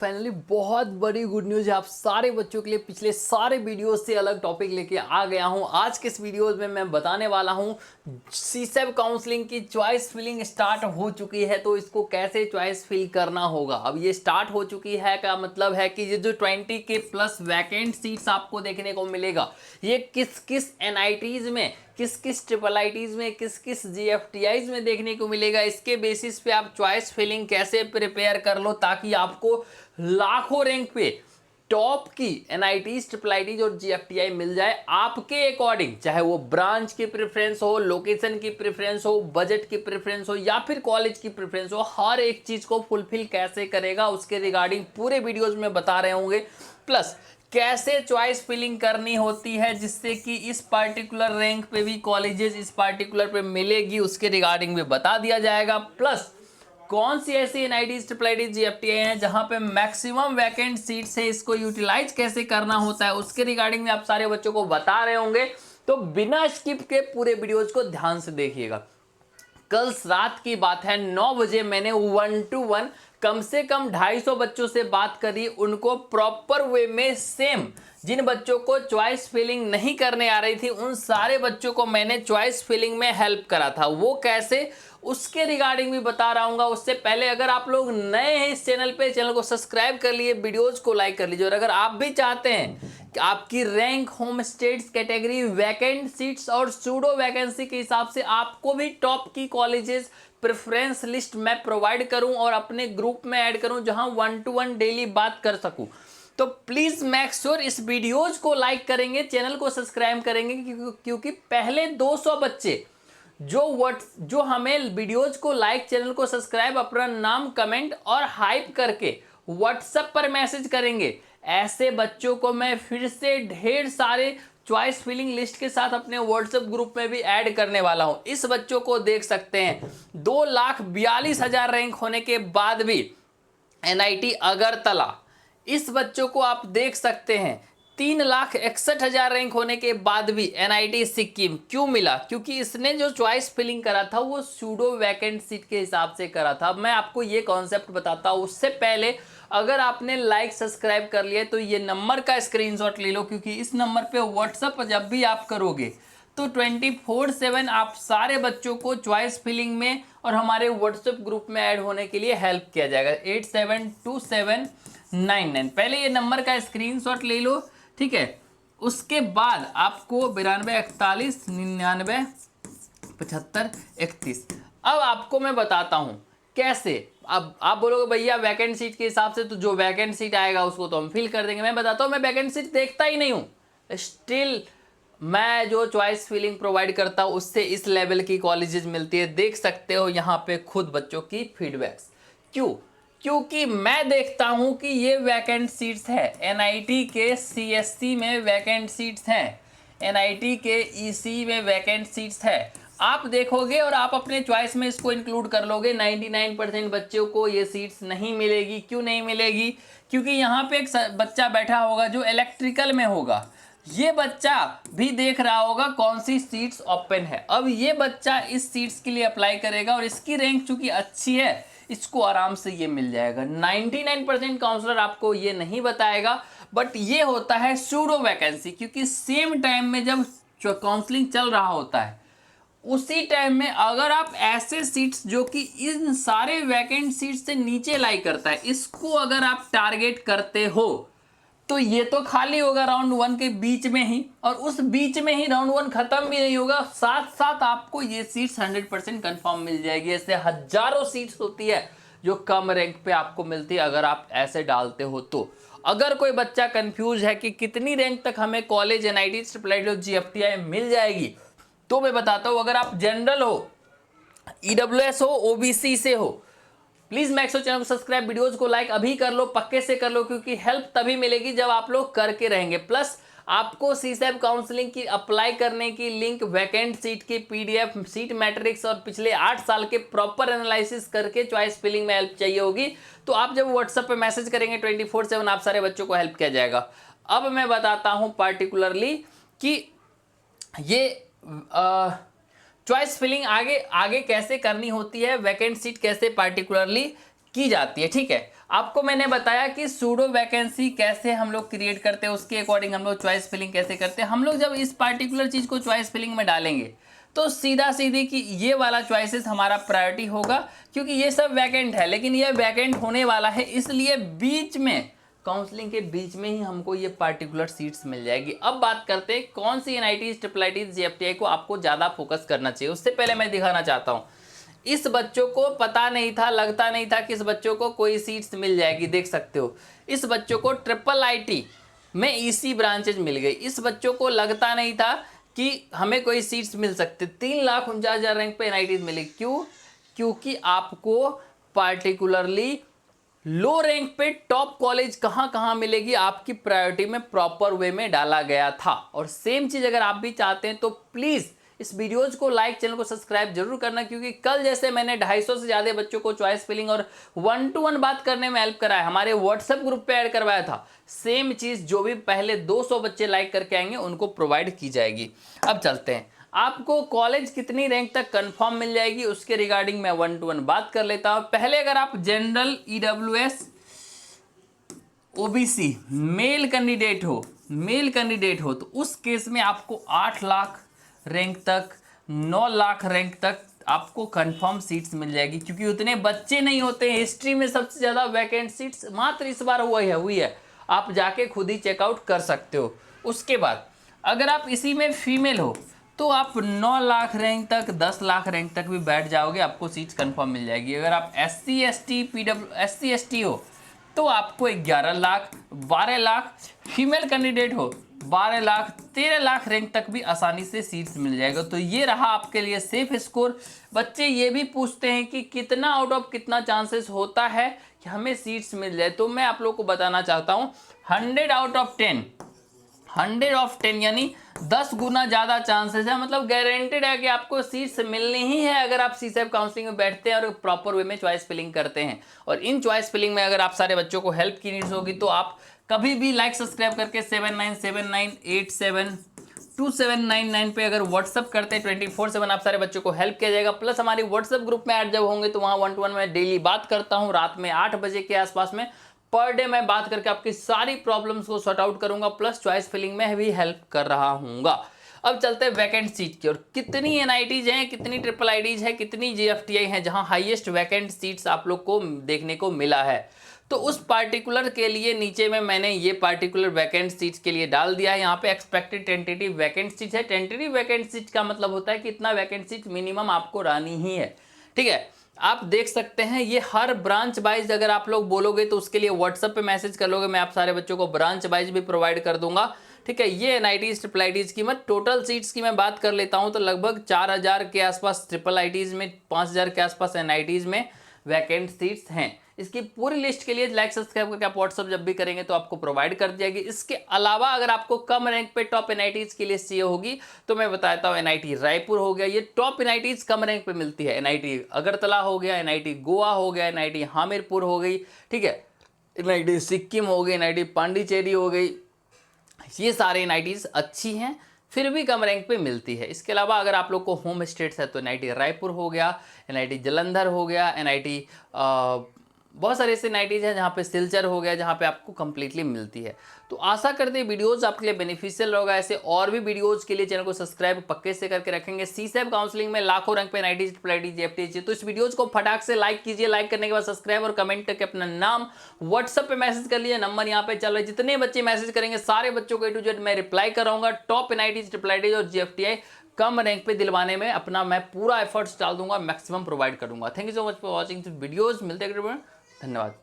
Finally बहुत बड़ी good news है आप सारे बच्चों के लिए। पिछले सारे वीडियो से अलग टॉपिक लेके आ गया हूं। आज के इस वीडियो में मैं बताने वाला हूं सीसेब काउंसलिंग की चॉइस फिलिंग स्टार्ट हो चुकी है, तो इसको कैसे चॉइस फिल करना होगा। अब ये स्टार्ट हो चुकी है का मतलब है कि ये जो 20 के प्लस वैकेंट सीट्स आपको देखने को मिलेगा, ये किस किस एनआईटीज में, किस किस ट्रिपल आईटीज में, किस किस जीएफटीआईज में देखने को मिलेगा। इसके बेसिस पे आप चॉइस फिलिंग कैसे प्रिपेयर कर लो ताकि आपको लाखों रैंक पे टॉप की एनआईटीज, ट्रिपल आईटीज और जीएफटीआई मिल जाए आपके अकॉर्डिंग, चाहे वो ब्रांच की प्रेफरेंस हो, लोकेशन की प्रेफरेंस हो, बजट की प्रेफरेंस हो या फिर कॉलेज की प्रेफरेंस हो। हर एक चीज को फुलफिल कैसे करेगा उसके रिगार्डिंग पूरे वीडियोज में बता रहे होंगे। प्लस कैसे चॉइस फिलिंग करनी होती है जिससे कि इस पार्टिकुलर रैंक पे भी कॉलेजेस इस पार्टिकुलर पे मिलेगी उसके रिगार्डिंग भी बता दिया जाएगा। प्लस कौन सी ऐसी एनआईटीज, ट्रिपल आईटीज, जीएफटीआई हैं जहां पे मैक्सिमम वैकेंट सीट्स है, इसको यूटिलाइज कैसे करना होता है उसके रिगार्डिंग में आप सारे बच्चों को बता रहे होंगे। तो बिना स्किप के पूरे वीडियोज को ध्यान से देखिएगा। कल रात की बात है 9 बजे मैंने 1 to 1 कम से कम 250 बच्चों से बात करी, उनको प्रॉपर वे में सेम जिन बच्चों को चॉइस फिलिंग नहीं करने आ रही थी उन सारे बच्चों को मैंने चॉइस फिलिंग में हेल्प करा था। वो कैसे उसके रिगार्डिंग भी बता रहा हूँ। उससे पहले अगर आप लोग नए हैं इस चैनल पे, चैनल को सब्सक्राइब कर लिए, वीडियोज को लाइक कर लीजिए। और अगर आप भी चाहते हैं कि आपकी rank, home states, category, vacant seats और सूडो वैकेंसी के हिसाब से आपको भी टॉप की कॉलेजेस प्रेफरेंस लिस्ट मैं प्रोवाइड करूं और अपने ग्रुप में ऐड करूं जहां 1 to 1 डेली बात कर सकूं, तो प्लीज मेक श्योर इस वीडियोज को लाइक करेंगे, चैनल को सब्सक्राइब करेंगे, क्योंकि पहले 200 बच्चे जो हमें वीडियोज को लाइक, चैनल को सब्सक्राइब, अपना नाम, कमेंट और हाइप करके व्हाट्सएप पर मैसेज करेंगे, ऐसे बच्चों को मैं फिर से ढेर सारे चॉइस फिलिंग लिस्ट के साथ अपने व्हाट्सएप ग्रुप में भी ऐड करने वाला हूं। इस बच्चों को देख सकते हैं 2,42,000 रैंक होने के बाद भी एनआईटी अगरतला, इस बच्चों को आप देख सकते हैं 3,61,000 रैंक होने के बाद भी एनआईटी सिक्किम क्यों मिला, क्योंकि इसने जो चॉइस फिलिंग करा था वो सूडो वैकेंट सीट के हिसाब से करा था। अब मैं आपको ये कॉन्सेप्ट बताता हूँ उससे पहले अगर आपने लाइक, सब्सक्राइब कर लिया तो ये नंबर का स्क्रीनशॉट ले लो, क्योंकि इस नंबर पे व्हाट्सएप जब भी आप करोगे तो 24/7 आप सारे बच्चों को चॉइस फिलिंग में और हमारे व्हाट्सएप ग्रुप में ऐड होने के लिए हेल्प किया जाएगा। 872799, पहले ये नंबर का स्क्रीनशॉट ले लो, ठीक है। उसके बाद आपको 9241997531। अब आपको मैं बताता हूं कैसे। अब आप बोलोगे भैया वैकेंट सीट के हिसाब से तो जो वैकेंट सीट आएगा उसको तो हम फिल कर देंगे। मैं बताता हूं मैं वैकेंट सीट देखता ही नहीं हूं, स्टिल मैं जो चॉइस फिलिंग प्रोवाइड करता हूं उससे इस लेवल की कॉलेजेस मिलती है। देख सकते हो यहाँ पे खुद बच्चों की फीडबैक्स। क्यों? क्योंकि मैं देखता हूं कि ये वैकेंट सीट्स है, एनआईटी के सीएससी में वैकेंट सीट्स हैं, एनआईटी के ईसी में वैकेंट सीट्स है। आप देखोगे और आप अपने चॉइस में इसको इंक्लूड कर लोगे। 99% बच्चों को ये सीट्स नहीं मिलेगी। क्यों नहीं मिलेगी? क्योंकि यहाँ पे एक बच्चा बैठा होगा जो इलेक्ट्रिकल में होगा, ये बच्चा भी देख रहा होगा कौन सी सीट्स ओपन है। अब ये बच्चा इस सीट्स के लिए अप्लाई करेगा और इसकी रैंक चूंकि अच्छी है इसको आराम से ये मिल जाएगा। 99% काउंसलर आपको ये नहीं बताएगा, बट ये होता है सूडो वैकेंसी, क्योंकि सेम टाइम में जब काउंसलिंग चल रहा होता है उसी टाइम में अगर आप ऐसे सीट्स जो कि इन सारे वैकेंट सीट्स से नीचे लाई करता है इसको अगर आप टारगेट करते हो तो ये तो खाली होगा राउंड 1 के बीच में ही, और उस बीच में ही राउंड 1 खत्म भी नहीं होगा, साथ साथ आपको ये सीट्स 100% कंफर्म मिल जाएगी। ऐसे हजारों सीट्स होती है जो कम रैंक पे आपको मिलती है अगर आप ऐसे डालते हो तो। अगर कोई बच्चा कंफ्यूज है कि कितनी रैंक तक हमें कॉलेज, एनआईटी, ट्रिपल आईटी और जीएफटीआई मिल जाएगी, तो मैं बताता हूं अगर आप जनरल हो, ईडब्ल्यूएस हो, ओबीसी से हो, प्लीज मैक्सो चैनल को सब्सक्राइब, वीडियोज को लाइक अभी कर लो, पक्के से कर लो, क्योंकि हेल्प तभी मिलेगी जब आप लोग करके रहेंगे। प्लस आपको सीसेब काउंसलिंग की अप्लाई करने की लिंक, वैकेंट सीट की पीडीएफ, सीट मैट्रिक्स और पिछले 8 साल के प्रॉपर एनालिसिस करके चॉइस फिलिंग में हेल्प चाहिए होगी, तो आप जब व्हाट्सएप पे मैसेज करेंगे 24/7 आप सारे बच्चों को हेल्प किया जाएगा। अब मैं बताता हूं पार्टिकुलरली कि ये चॉइस फिलिंग आगे आगे कैसे करनी होती है, वैकेंट सीट कैसे पार्टिकुलरली की जाती है, ठीक है। आपको मैंने बताया कि सूडो वैकेंसी कैसे हम लोग क्रिएट करते हैं, उसके अकॉर्डिंग हम लोग चॉइस फिलिंग कैसे करते हैं। हम लोग जब इस पार्टिकुलर चीज को चॉइस फिलिंग में डालेंगे तो सीधा सीधी कि ये वाला चॉइसेस हमारा प्रायोरिटी होगा, क्योंकि ये सब वैकेंट है, लेकिन ये वैकेंट होने वाला है, इसलिए बीच में काउंसलिंग के बीच में ही हमको ये पार्टिकुलर सीट्स मिल जाएगी। अब बात करते हैं कौन सी एनआईटीज, ट्रिपल आईटीज, जेएफटीआई को आपको ज़्यादा फोकस करना चाहिए। उससे पहले मैं दिखाना चाहता हूँ, इस बच्चों को पता नहीं था, लगता नहीं था कि इस बच्चों को कोई सीट्स मिल जाएगी। देख सकते हो इस बच्चों को ट्रिपल आईटी में ईसी ब्रांचेज मिल गई। इस बच्चों को लगता नहीं था कि हमें कोई सीट्स मिल सकते। 3,49,000 रैंक पे एनआईटीज मिली। क्यों? क्योंकि आपको पार्टिकुलरली लो रैंक पे टॉप कॉलेज कहां कहां मिलेगी आपकी प्रायोरिटी में प्रॉपर वे में डाला गया था। और सेम चीज अगर आप भी चाहते हैं तो प्लीज इस वीडियोज को लाइक, चैनल को सब्सक्राइब जरूर करना, क्योंकि कल जैसे मैंने 250 से ज्यादा बच्चों को चॉइस फिलिंग और 1-to-1 बात करने में हेल्प कराया, हमारे व्हाट्सएप ग्रुप पे ऐड करवाया था, सेम चीज जो भी पहले 200 बच्चे लाइक करके आएंगे उनको प्रोवाइड की जाएगी। अब चलते हैं, आपको कॉलेज कितनी रैंक तक कंफर्म मिल जाएगी उसके रिगार्डिंग मैं 1-to-1 बात कर लेता हूं। पहले अगर आप general, EWS, OBC male candidate हो तो उस केस में आपको 8 लाख रैंक तक, 9 लाख रैंक तक आपको कंफर्म सीट्स मिल जाएगी, क्योंकि उतने बच्चे नहीं होते हैं। हिस्ट्री में सबसे ज्यादा वैकेंट सीट्स मात्र इस बार हुई है। आप जाके खुद ही चेकआउट कर सकते हो। उसके बाद अगर आप इसी में फीमेल हो तो आप 9 लाख रैंक तक, 10 लाख रैंक तक भी बैठ जाओगे, आपको सीट्स कंफर्म मिल जाएगी। अगर आप SC ST हो तो आपको 11 लाख, 12 लाख, फीमेल कैंडिडेट हो 12 लाख, 13 लाख रैंक तक भी आसानी से सीट्स मिल जाएगा। तो ये रहा आपके लिए सेफ स्कोर। बच्चे ये भी पूछते हैं कि कितना आउट ऑफ कितना चांसेस होता है कि हमें सीट्स मिल जाए, तो मैं आप लोग को बताना चाहता हूँ 100 आउट ऑफ 10, 100 ऑफ 10 यानी 10 गुना ज़्यादा चांसेस है, मतलब गारंटेड है कि आपको सीट्स मिलनी ही है अगर आप सीसेप काउंसलिंग में बैठते हैं और प्रॉपर वे में चॉइस फिलिंग करते हैं। और इन चॉइस फिलिंग में अगर आप सारे बच्चों को हेल्प की नीड्स होगी तो आप कभी भी लाइक सब्सक्राइब करके 7979872799 पे अगर व्हाट्सअप करते हैं 24/7 आप सारे बच्चों को हेल्प किया जाएगा। प्लस हमारी व्हाट्सअप ग्रुप में ऐड जब होंगे तो वहाँ 1-to-1 में डेली बात करता हूँ, रात में 8 बजे के आसपास में पर डे मैं बात करके आपकी सारी प्रॉब्लम्स को सॉर्ट आउट करूंगा, प्लस चॉइस फिलिंग में भी हेल्प कर रहा हूँगा। अब चलते हैं वैकेंट सीट की और कितनी एनआईटीज हैं, कितनी ट्रिपल आईटीज है, कितनी जेएफटीआई हैं जहां हाईएस्ट वैकेंट सीट्स आप लोग को देखने को मिला है। तो उस पार्टिकुलर के लिए नीचे में मैंने ये पार्टिकुलर वैकेंट सीट्स के लिए डाल दिया है। यहाँ पे एक्सपेक्टेड टेंटेटिव वैकेंट सीट है। टेंटेटिव वैकेंट सीट का मतलब होता है कि इतना वैकेंट सीट मिनिमम आपको रहनी ही है। ठीक है, आप देख सकते हैं ये हर ब्रांच वाइज अगर आप लोग बोलोगे तो उसके लिए व्हाट्सएप पे मैसेज कर लोगे, मैं आप सारे बच्चों को ब्रांच वाइज भी प्रोवाइड कर दूंगा। ठीक है, ये एनआईटीज ट्रिपल आईटीज की मैं टोटल सीट्स की मैं बात कर लेता हूं तो लगभग 4000 के आसपास ट्रिपल आईटीज में, 5000 के आसपास एनआईटीज में वैकेंट सीट्स हैं। इसकी पूरी लिस्ट के लिए लाइक सब्सक्राइब करके आप व्हाट्सअप जब भी करेंगे तो आपको प्रोवाइड कर दिया जाएगी। इसके अलावा अगर आपको कम रैंक पे टॉप एनआईटीज की लिस्ट चाहिए होगी तो मैं बताता हूँ, एनआईटी रायपुर हो गया, ये टॉप एनआईटीज कम रैंक पे मिलती है। एनआईटी अगरतला हो गया, एनआईटी गोवा हो गया, एनआईटी हमीरपुर हो गई, ठीक है, एनआईटी सिक्किम हो गई, एनआईटी पांडिचेरी हो गई, ये सारे एनआईटीज अच्छी हैं फिर भी कम रैंक पे मिलती है। इसके अलावा अगर आप लोग को होम स्टेट्स है तो एनआईटी रायपुर हो गया, एनआईटी जालंधर हो गया, एनआईटी बहुत सारे ऐसे एनआईटीज हैं जहाँ पे सिलचर हो गया, जहाँ पे आपको कंप्लीटली मिलती है। तो आशा करते हैं वीडियोस आपके लिए बेनिफिशियल होगा। ऐसे और भी वीडियोस के लिए चैनल को सब्सक्राइब पक्के से करके रखेंगे। सीसेप काउंसलिंग में लाखों रैंक पे एनआईटीज, ट्रिपल आईटीज, जेएफटीज, तो इस वीडियोस को फटाक से लाइक कीजिए। लाइक करने के बाद सब्सक्राइब और कमेंट करके अपना नाम व्हाट्सएप पे मैसेज कर लीजिए, नंबर यहाँ पे चल रहा है। जितने बच्चे मैसेज करेंगे सारे बच्चों को A to Z मैं रिप्लाई कराऊंगा। टॉप एनआईटीज, ट्रिपल आईटीज और जेएफटीआई कम रैंक पे दिलवाने में अपना मैं पूरा एफर्ट्स डाल दूंगा, मैक्सिमम प्रोवाइड करूंगा। Thank you so much for watching this videos. मिलते हैं, धन्यवाद।